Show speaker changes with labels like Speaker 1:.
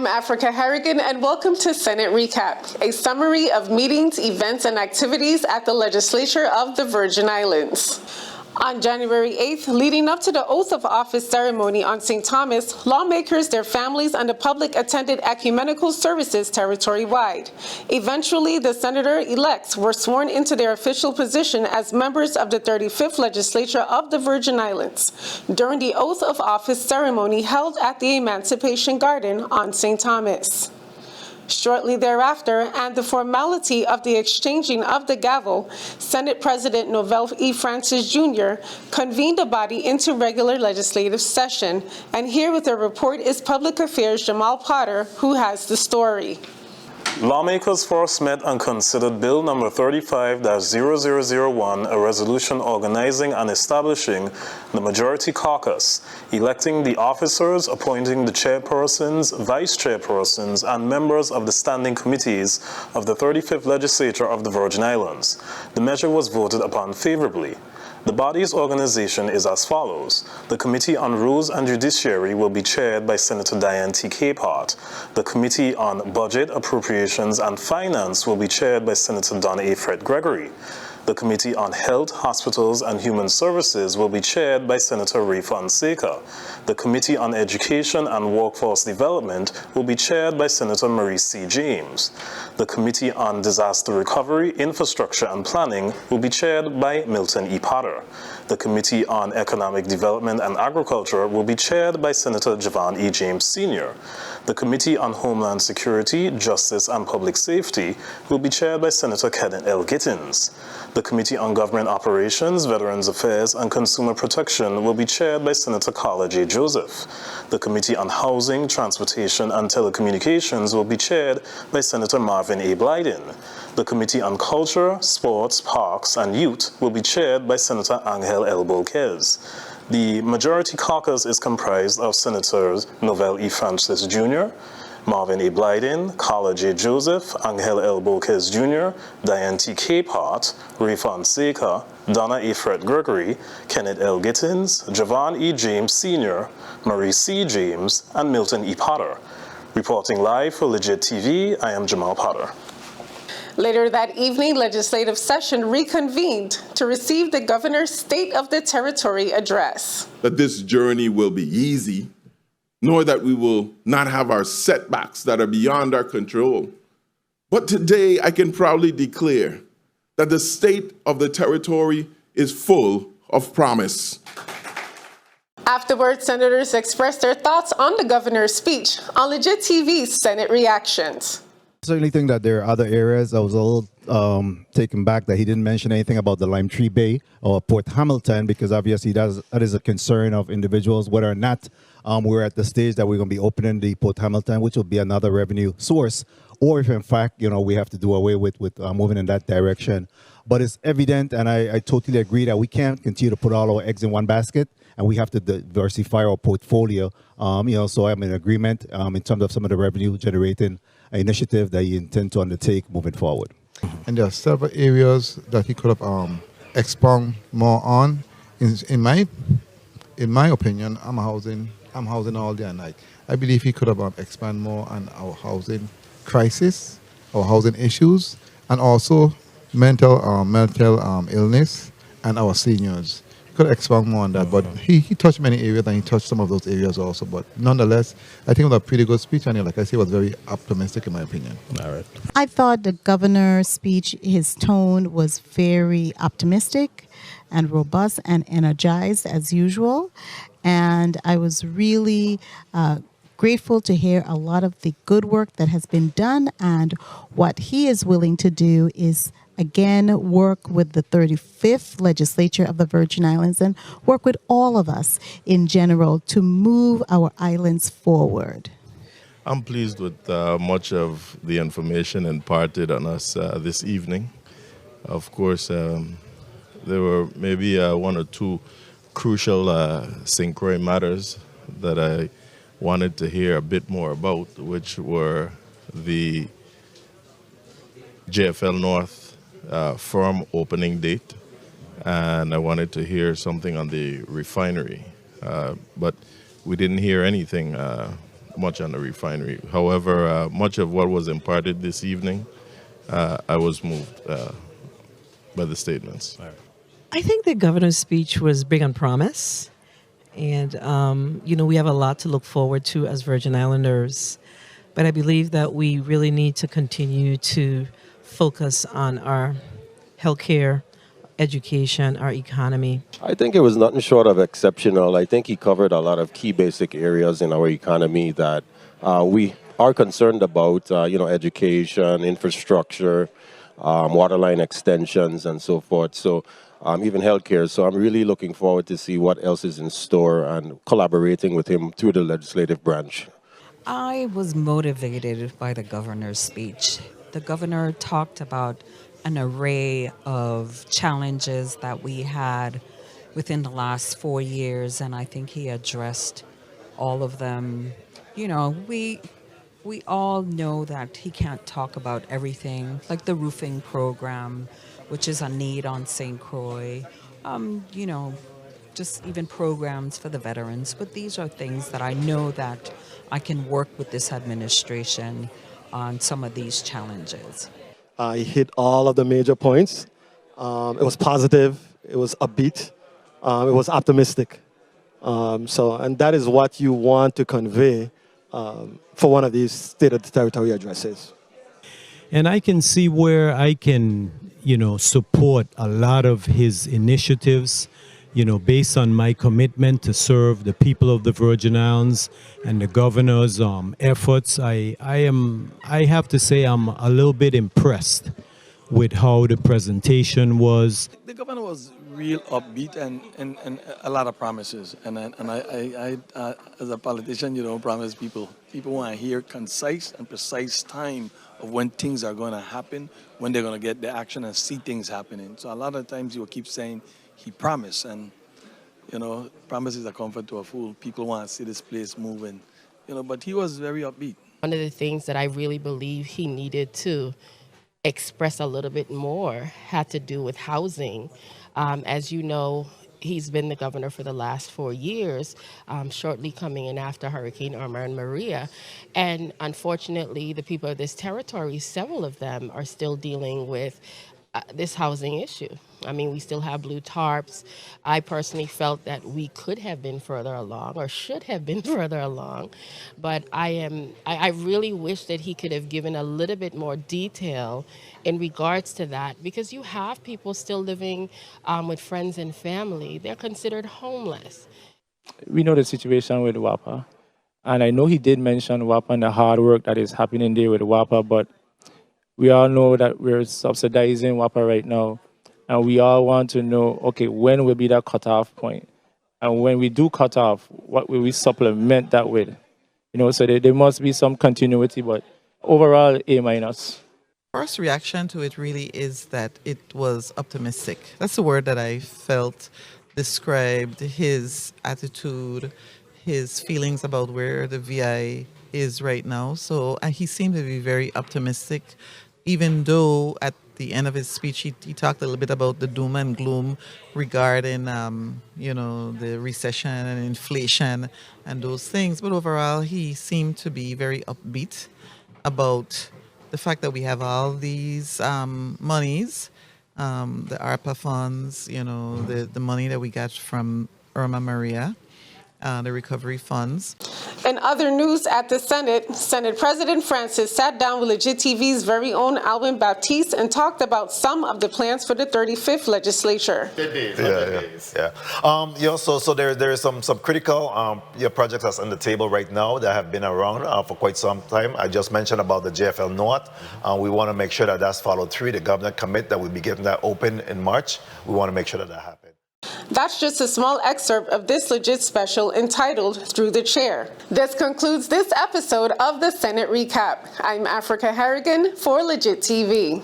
Speaker 1: I'm Africa Harrigan, and welcome to Senate Recap, a summary of meetings, events, and activities at the Legislature of the Virgin Islands. On January 8th, leading up to the oath of office ceremony on St. Thomas, lawmakers, their families, and the public attended ecumenical services territory-wide. Eventually, the senator-elects were sworn into their official position as members of the 35th Legislature of the Virgin Islands during the oath of office ceremony held at the Emancipation Garden on St. Thomas. Shortly thereafter, and the formality of the exchanging of the gavel, Senate President Novell E. Francis Jr. convened the body into regular legislative session. And here with a report is Public Affairs Jamal Potter, who has the story.
Speaker 2: Lawmakers first met and considered Bill number 35-0001, a resolution organizing and establishing the Majority Caucus, electing the officers, appointing the chairpersons, vice chairpersons, and members of the standing committees of the 35th Legislature of the Virgin Islands. The measure was voted upon favorably. The body's organization is as follows. The Committee on Rules and Judiciary will be chaired by Senator Diane T. Capehart. The Committee on Budget, Appropriations, and Finance will be chaired by Senator Donna A. Fred Gregory. The Committee on Health, Hospitals, and Human Services will be chaired by Senator Ray Fonseca. The Committee on Education and Workforce Development will be chaired by Senator Marie C. James. The Committee on Disaster Recovery, Infrastructure, and Planning will be chaired by Milton E. Potter. The Committee on Economic Development and Agriculture will be chaired by Senator Javon E. James Sr. The Committee on Homeland Security, Justice, and Public Safety will be chaired by Senator Kenneth L. Gittins. The Committee on Government Operations, Veterans Affairs, and Consumer Protection will be chaired by Senator Carla J. Joseph. The Committee on Housing, Transportation, and Telecommunications will be chaired by Senator Marvin A. Blyden. The Committee on Culture, Sports, Parks, and Youth will be chaired by Senator Angel L. Bolquez. The Majority Caucus is comprised of Senators Novell E. Francis Jr., Marvin A. Blyden, Carla J. Joseph, Angel L. Bolquez Jr., Diane T. Capehart, Ray Fonseca, Donna A. Fred Gregory, Kenneth L. Gittins, Javon E. James Sr., Marie C. James, and Milton E. Potter. Reporting live for Legit TV, I am Jamal Potter.
Speaker 1: Later that evening, legislative session reconvened to receive the governor's State of the Territory address.
Speaker 3: That this journey will be easy, nor that we will not have our setbacks that are beyond our control. But today I can proudly declare that the State of the Territory is full of promise.
Speaker 1: Afterwards, senators expressed their thoughts on the governor's speech on Legit TV's Senate Reactions.
Speaker 4: I certainly think that there are other areas. I was a little taken back that he didn't mention anything about the Lime Tree Bay or Port Hamilton, because obviously that is a concern of individuals, whether or not we're at the stage that we're going to be opening the Port Hamilton, which will be another revenue source, or if in fact, we have to do away with moving in that direction. But it's evident, and I totally agree that we can't continue to put all our eggs in one basket, and we have to diversify our portfolio. So I'm in agreement in terms of some of the revenue generating initiative that you intend to undertake moving forward.
Speaker 5: And there are several areas that he could have expound more on. In my opinion, I'm housing all day and night. I believe he could have expand more on our housing crisis, our housing issues, and also mental illness and our seniors. Could expand more on that, but he touched many areas, and he touched some of those areas also. But nonetheless, I think it was a pretty good speech, and like I say, was very optimistic in my opinion.
Speaker 2: All right.
Speaker 6: I thought the governor's speech, his tone was very optimistic and robust and energized as usual. And I was really grateful to hear a lot of the good work that has been done, and what he is willing to do is again work with the 35th Legislature of the Virgin Islands and work with all of us in general to move our islands forward.
Speaker 7: I'm pleased with much of the information imparted on us this evening. Of course, there were maybe one or two crucial St. Croix matters that I wanted to hear a bit more about, which were the JFL North firm opening date, and I wanted to hear something on the refinery, but we didn't hear anything much on the refinery. However, much of what was imparted this evening, I was moved by the statements.
Speaker 8: I think the governor's speech was big on promise. And, we have a lot to look forward to as Virgin Islanders. But I believe that we really need to continue to focus on our healthcare, education, our economy.
Speaker 9: I think it was nothing short of exceptional. I think he covered a lot of key basic areas in our economy that we are concerned about, education, infrastructure, waterline extensions, and so forth. So even healthcare. So I'm really looking forward to see what else is in store and collaborating with him through the legislative branch.
Speaker 10: I was motivated by the governor's speech. The governor talked about an array of challenges that we had within the last 4 years, and I think he addressed all of them. We all know that he can't talk about everything, like the roofing program, which is a need on St. Croix, just even programs for the veterans. But these are things that I know that I can work with this administration on some of these challenges.
Speaker 11: He hit all of the major points. It was positive, it was upbeat, it was optimistic. And that is what you want to convey for one of these State of the Territory addresses.
Speaker 12: And I can see where I can, support a lot of his initiatives, based on my commitment to serve the people of the Virgin Islands and the governor's efforts. I have to say I'm a little bit impressed with how the presentation was.
Speaker 13: The governor was real upbeat and a lot of promises. And I as a politician, you don't promise people. People want to hear concise and precise time of when things are going to happen, when they're going to get the action and see things happening. So a lot of times you will keep saying, he promised, and promise is a comfort to a fool. People want to see this place moving, but he was very upbeat.
Speaker 14: One of the things that I really believe he needed to express a little bit more had to do with housing. As you know, he's been the governor for the last 4 years, shortly coming in after Hurricane Irma and Maria. And unfortunately, the people of this territory, several of them are still dealing with this housing issue. I mean, we still have blue tarps. I personally felt that we could have been further along or should have been further along. But I really wish that he could have given a little bit more detail in regards to that, because you have people still living with friends and family. They're considered homeless.
Speaker 15: We know the situation with WAPA. And I know he did mention WAPA and the hard work that is happening there with WAPA, but we all know that we're subsidizing WAPA right now, and we all want to know, okay, when will be that cutoff point? And when we do cut off, what will we supplement that with? So there must be some continuity, but overall, A-.
Speaker 16: First reaction to it really is that it was optimistic. That's the word that I felt described his attitude, his feelings about where the VI is right now. So he seemed to be very optimistic, even though at the end of his speech he talked a little bit about the doom and gloom regarding the recession and inflation and those things. But overall, he seemed to be very upbeat about the fact that we have all these monies, the ARPA funds, the money that we got from Irma Maria, the recovery funds.
Speaker 1: In other news at the Senate President Francis sat down with Legit TV's very own Alvin Baptiste and talked about some of the plans for the 35th legislature.
Speaker 17: So there's some critical projects that's on the table right now that have been around for quite some time. I just mentioned about the JFL North. We want to make sure that that's followed through. The governor commit that we'll be getting that open in March. We want to make sure that happens.
Speaker 1: That's just a small excerpt of this Legit special entitled Through the Chair. This concludes this episode of the Senate Recap. I'm Africa Harrigan for Legit TV.